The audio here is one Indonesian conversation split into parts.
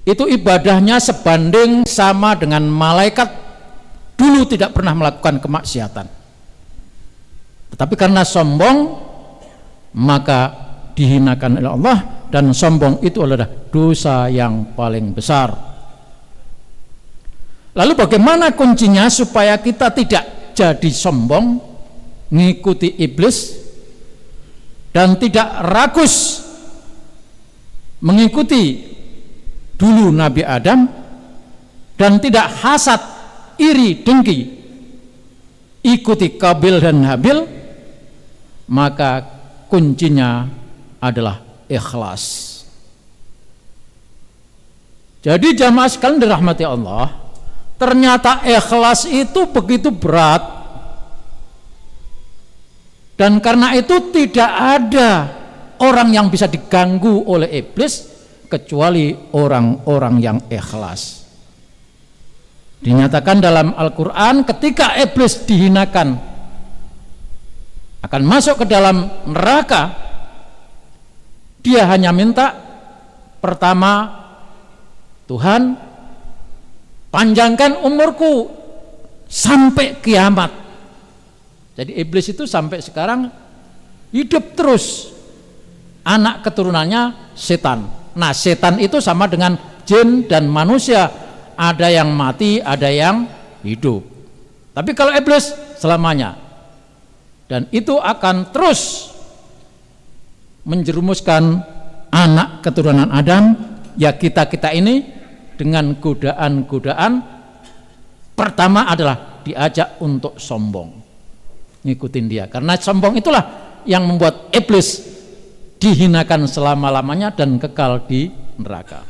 itu ibadahnya sebanding sama dengan malaikat dulu tidak pernah melakukan kemaksiatan, tetapi karena sombong maka dihinakan oleh Allah, dan sombong itu adalah dosa yang paling besar. Lalu bagaimana kuncinya supaya kita tidak jadi sombong, ngikuti iblis, dan tidak rakus mengikuti dulu Nabi Adam, dan tidak hasad, iri, dengki ikuti Kabil dan Habil? Maka kuncinya adalah ikhlas. Jadi jamaah sekalian dirahmati Allah, ternyata ikhlas itu begitu berat, dan karena itu tidak ada orang yang bisa diganggu oleh iblis kecuali orang-orang yang ikhlas. Dinyatakan dalam Al-Quran, ketika iblis dihinakan akan masuk ke dalam neraka, dia hanya minta pertama, Tuhan panjangkan umurku sampai kiamat. Jadi iblis itu sampai sekarang hidup terus, anak keturunannya setan. Nah, setan itu sama dengan jin dan manusia, ada yang mati, ada yang hidup. Tapi kalau iblis selamanya, dan itu akan terus menjerumuskan anak keturunan Adam, ya kita ini, dengan godaan-godaan. Pertama adalah diajak untuk sombong, ngikutin dia, karena sombong itulah yang membuat iblis dihinakan selama-lamanya dan kekal di neraka.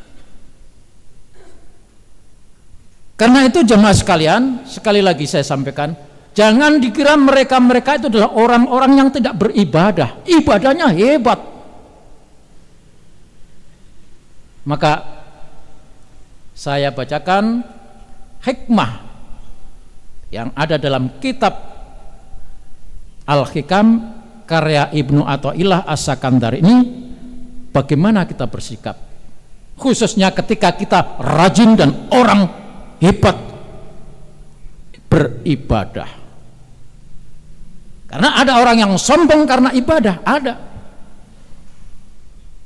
Karena itu jemaah sekalian, sekali lagi saya sampaikan, jangan dikira mereka-mereka itu adalah orang-orang yang tidak beribadah. Ibadahnya hebat. Maka saya bacakan hikmah yang ada dalam kitab Al-Hikam karya Ibnu Athaillah As-Sakandari ini, bagaimana kita bersikap khususnya ketika kita rajin dan orang hebat beribadah. Karena ada orang yang sombong karena ibadah, ada.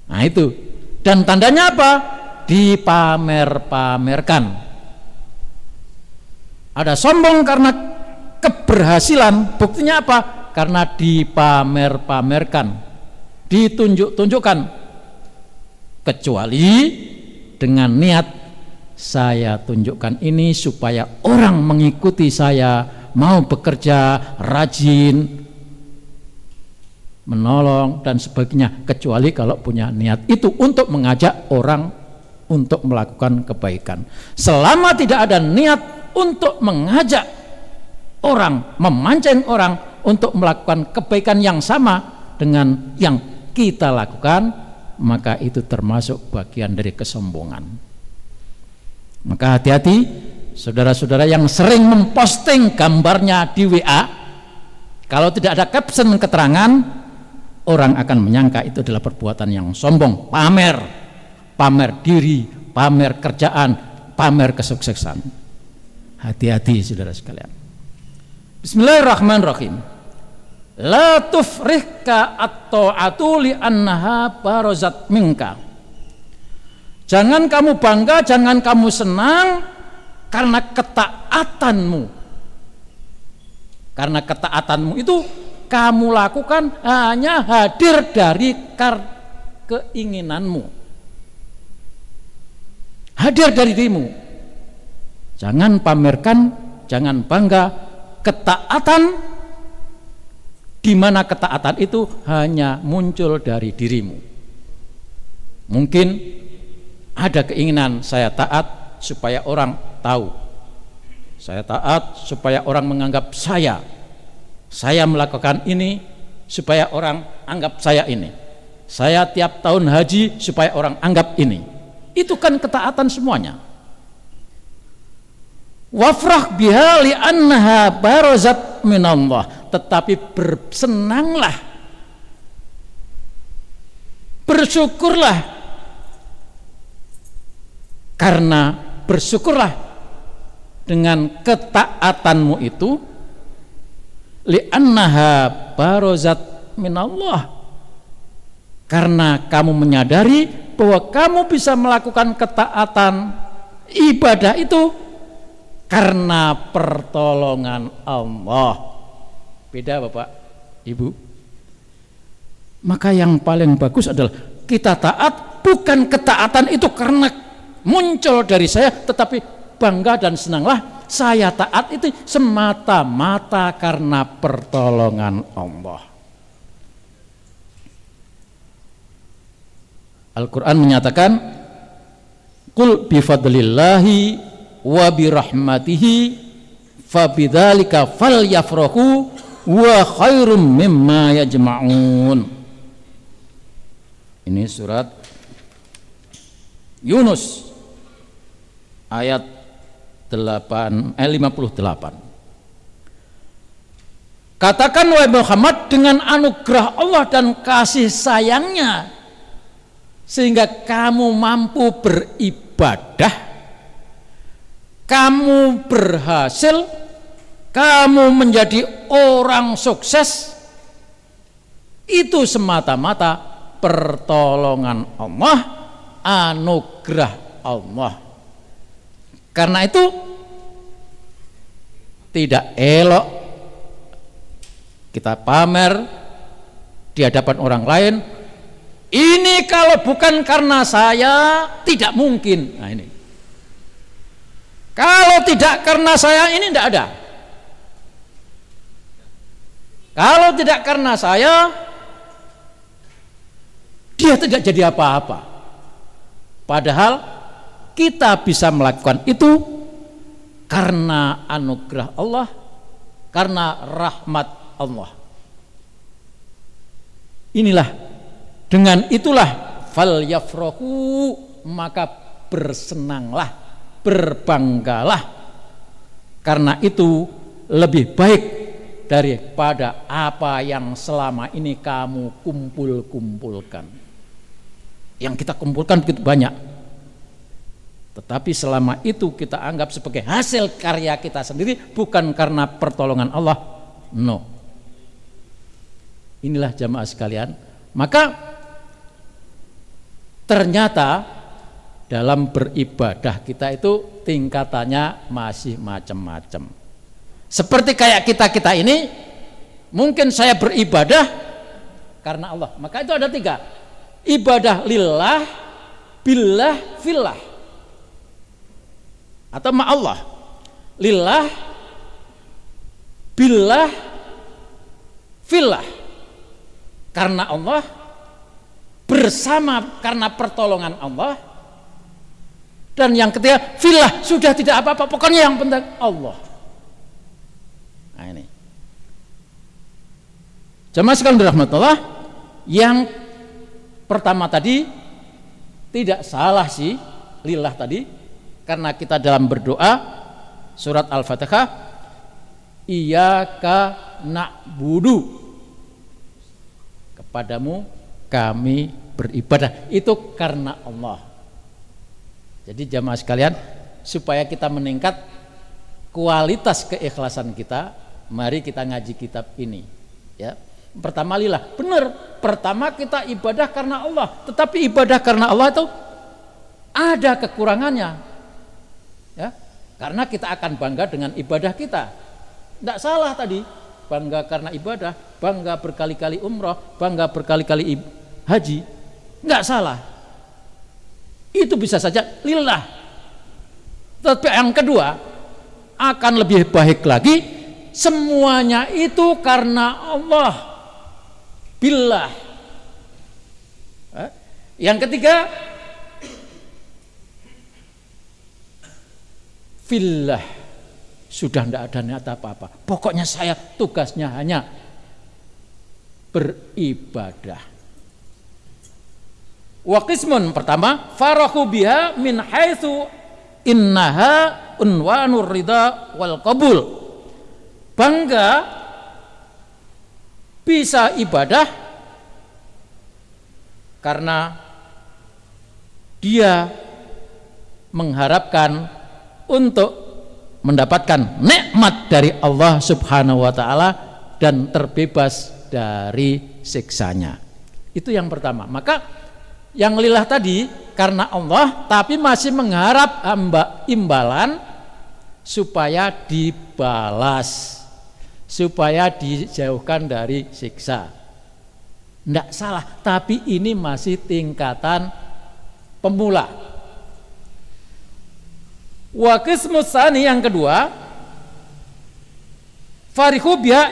Nah itu, dan tandanya apa? Dipamer-pamerkan. Ada sombong karena keberhasilan, buktinya apa? Karena dipamer-pamerkan, ditunjuk-tunjukkan, kecuali dengan niat, saya tunjukkan ini supaya orang mengikuti saya, mau bekerja, rajin, menolong dan sebagainya, kecuali kalau punya niat itu untuk mengajak orang untuk melakukan kebaikan. Selama tidak ada niat untuk mengajak orang, memancing orang untuk melakukan kebaikan yang sama dengan yang kita lakukan, maka itu termasuk bagian dari kesombongan. Maka hati-hati saudara-saudara yang sering memposting gambarnya di WA, kalau tidak ada caption keterangan, orang akan menyangka itu adalah perbuatan yang sombong, pamer diri, pamer kerjaan, pamer kesuksesan. Hati-hati saudara sekalian. Bismillahirrahmanirrahim. La tufrihka at-ta'atu li annaha barazat minka. Jangan kamu bangga, jangan kamu senang karena ketaatanmu. Karena ketaatanmu itu kamu lakukan hanya hadir dari keinginanmu, hadir dari dirimu. Jangan pamerkan, jangan bangga ketaatan, di mana ketaatan itu hanya muncul dari dirimu. Mungkin ada keinginan, saya taat supaya orang tahu, saya taat supaya orang menganggap saya melakukan ini supaya orang anggap saya ini, saya tiap tahun haji supaya orang anggap ini. Itu kan ketaatan semuanya. Wafrah biha li annaha barazat minallah, tetapi bersenanglah, bersyukurlah Karena bersyukurlah dengan ketaatanmu itu, li'annaha barozat minallah, karena kamu menyadari bahwa kamu bisa melakukan ketaatan ibadah itu karena pertolongan Allah. Beda Bapak Ibu. Maka yang paling bagus adalah kita taat, bukan ketaatan itu karena muncul dari saya, tetapi bangga dan senanglah saya taat itu semata-mata karena pertolongan Allah. Al-Quran menyatakan, qul bifadlillahi wa birahmatihi fabidzalika falyafrahu wa khairum mimma yajma'un. Ini surat Yunus ayat 58. Katakan wahai Muhammad, dengan anugerah Allah dan kasih sayangnya sehingga kamu mampu beribadah, kamu berhasil, kamu menjadi orang sukses, itu semata-mata pertolongan Allah, anugerah Allah. Karena itu tidak elok kita pamer di hadapan orang lain, ini kalau bukan karena saya tidak mungkin. Nah ini, kalau tidak karena saya ini tidak ada. Kalau tidak karena saya, dia tidak jadi apa-apa. Padahal kita bisa melakukan itu karena anugerah Allah, karena rahmat Allah. Inilah, dengan itulah fal yafrahu, maka bersenanglah, berbanggalah, karena itu lebih baik daripada apa yang selama ini kamu kumpulkan. Yang kita kumpulkan begitu banyak, tetapi selama itu kita anggap sebagai hasil karya kita sendiri, bukan karena pertolongan Allah. No. Inilah jamaah sekalian. Maka ternyata dalam beribadah kita itu tingkatannya masih macam-macam. Seperti kayak kita ini, mungkin saya beribadah karena Allah. Maka itu ada 3. Ibadah lillah, billah, fillah. Atau ma'allah. Lillah, billah, fillah. Karena Allah, bersama karena pertolongan Allah. Dan yang ketiga, fillah, sudah tidak apa-apa, pokoknya yang penting Allah. Nah ini, jemaah sekalian dirahmatullah, yang pertama tadi tidak salah sih, lillah tadi, karena kita dalam berdoa surat Al-Fatihah, iyyaka na'budu, kepadamu kami beribadah, itu karena Allah. Jadi jamaah sekalian, supaya kita meningkat kualitas keikhlasan kita, mari kita ngaji kitab ini ya. Pertama lillah, benar, pertama kita ibadah karena Allah, tetapi ibadah karena Allah itu ada kekurangannya ya, karena kita akan bangga dengan ibadah kita. Tidak salah tadi, bangga karena ibadah, bangga berkali-kali umroh, bangga berkali-kali haji, nggak salah, itu bisa saja lillah. Tapi yang kedua akan lebih baik lagi, semuanya itu karena Allah, billah. Yang ketiga fillah, sudah tidak ada niat apa-apa, pokoknya saya tugasnya hanya beribadah. Wa qismun, pertama, farahu biha min haitsu innaha unwanur ridha wal qabul. Bangga bisa ibadah karena dia mengharapkan untuk mendapatkan nikmat dari Allah Subhanahu wa taala dan terbebas dari siksanya. Itu yang pertama. Maka yang lillah tadi karena Allah tapi masih mengharap imbalan supaya dibalas, supaya dijauhkan dari siksa. Tidak salah, tapi ini masih tingkatan pemula. Wa qismus tsani yang kedua, farihu biha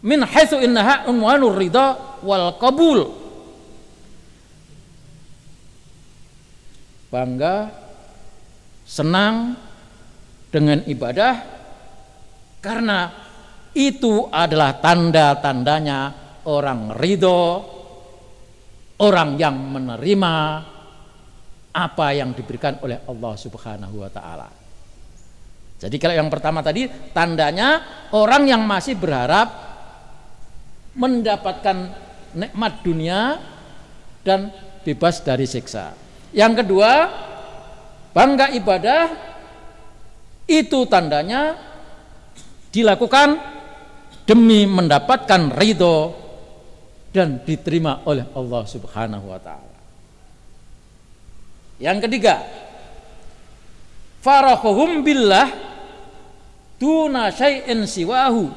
min haitsu innaha unwanur ridha wal qabul. Bangga, senang dengan ibadah karena itu adalah tanda-tandanya orang ridho, orang yang menerima apa yang diberikan oleh Allah Subhanahu wa taala. Jadi kalau yang pertama tadi tandanya orang yang masih berharap mendapatkan nikmat dunia dan bebas dari siksa. Yang kedua, bangga ibadah itu tandanya dilakukan demi mendapatkan ridho dan diterima oleh Allah Subhanahu wa taala. Yang ketiga, farahuhum billah duna syai'in siwahu.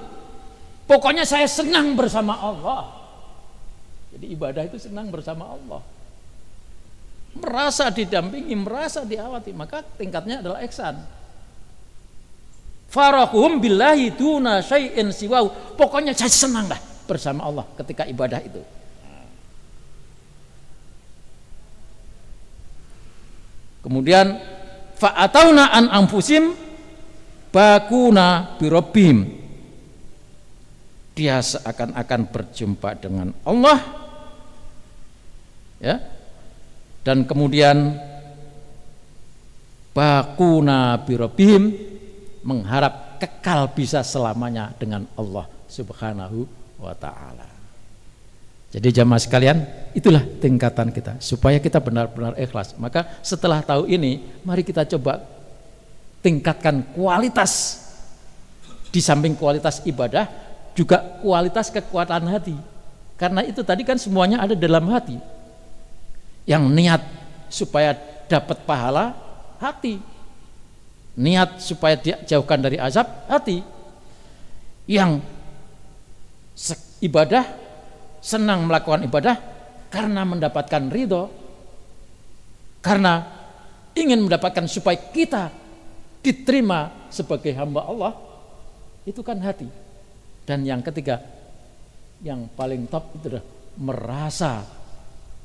Pokoknya saya senang bersama Allah. Jadi ibadah itu senang bersama Allah. Merasa didampingi, merasa diawati, maka tingkatnya adalah ihsan. Farahuhum billahi duna syai'in siwahu. Pokoknya saya senanglah bersama Allah ketika ibadah itu. Kemudian fa'atauna an anfusim bakuna birabbihim. Dia seakan-akan berjumpa dengan Allah, ya. Dan kemudian bakuna birabbihim, mengharap kekal bisa selamanya dengan Allah Subhanahu wa ta'ala. Jadi jamaah sekalian, itulah tingkatan kita supaya kita benar-benar ikhlas. Maka setelah tahu ini, mari kita coba tingkatkan kualitas, di samping kualitas ibadah juga kualitas kekuatan hati. Karena itu tadi kan semuanya ada dalam hati. Yang niat supaya dapat pahala, hati. Niat supaya dijauhkan dari azab, hati. Yang ibadah, senang melakukan ibadah karena mendapatkan ridho, karena ingin mendapatkan supaya kita diterima sebagai hamba Allah, itu kan hati. Dan yang ketiga, yang paling top itu adalah merasa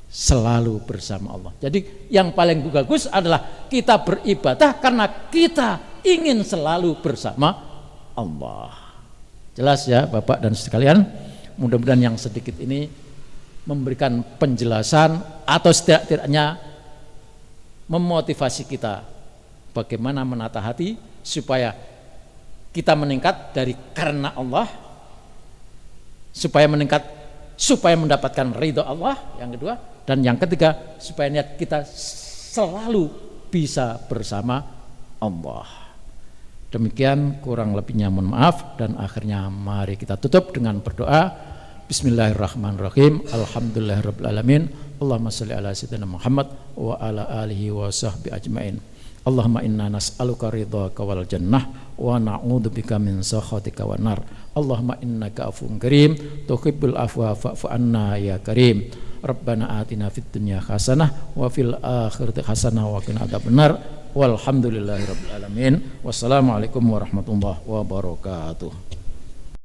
selalu bersama Allah. Jadi yang paling bagus adalah kita beribadah karena kita ingin selalu bersama Allah. Jelas ya Bapak dan sekalian? Mudah-mudahan yang sedikit ini memberikan penjelasan atau setidak-tidaknya memotivasi kita bagaimana menata hati supaya kita meningkat dari karena Allah, supaya meningkat supaya mendapatkan ridho Allah, yang kedua, dan yang ketiga supaya niat kita selalu bisa bersama Allah. Demikian kurang lebihnya mohon maaf, dan akhirnya mari kita tutup dengan berdoa. Bismillahirrahmanirrahim. Alhamdulillahirabbil alamin. Allahumma shalli ala sayyidina Muhammad wa ala alihi wa sahbihi ajmain. Allahumma inna nas'aluka ridhaka wal jannah wa na'udzubika min sakhatika wan nar. Allahumma innaka afuwwun karim tuhibbul afwa fa'fu anna ya karim. Rabbana atina fid dunya hasanah wa fil akhirati hasanah wa qina adzabannar. Walhamdulillahirabbil alamin. Wassalamualaikum warahmatullahi wabarakatuh.